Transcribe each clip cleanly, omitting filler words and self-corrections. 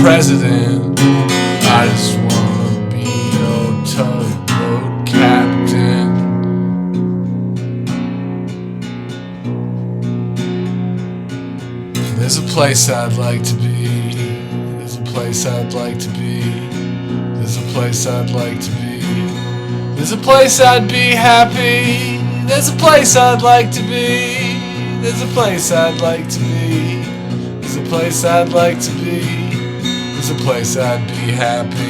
president. I just wanna be your tugboat captain. There's a place I'd like to be. There's a place I'd like to be. There's a place I'd like to be. There's a place I'd be happy. There's a place I'd like to be. There's a place I'd like to be. There's a place I'd like to be. There's a place I'd be happy.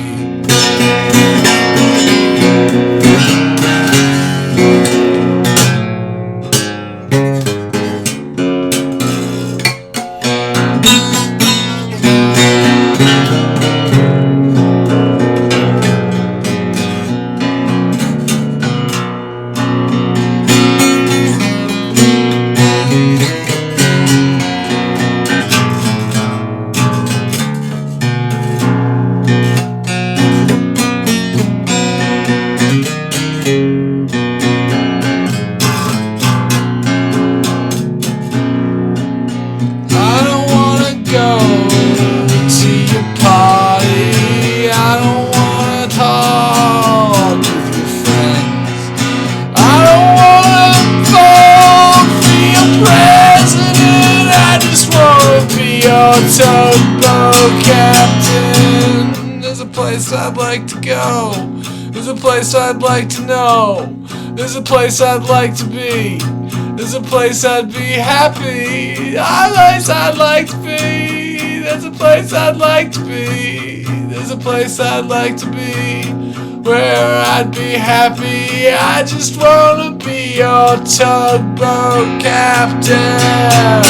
Tugboat captain. There's a place I'd like to go. There's a place I'd like to know. There's a place I'd like to be. There's a place I'd be happy. A place I'd like to be. There's a place I'd like to be. There's a place I'd like to be where I'd be happy. I just wanna be your tugboat captain.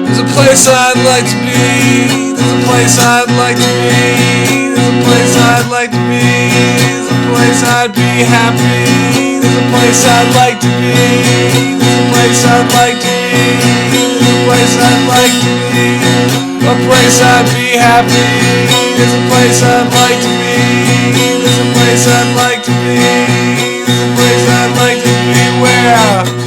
There's a place I'd like to be. There's a place I'd like to be. There's a place I'd like to be. There's a place I'd be happy. There's a place I'd like to be. There's a place I'd like to be. There's a place I'd like to be. A place I'd be happy. There's a place I'd like to be. There's a place I'd like to be. There's a place I'd like to be where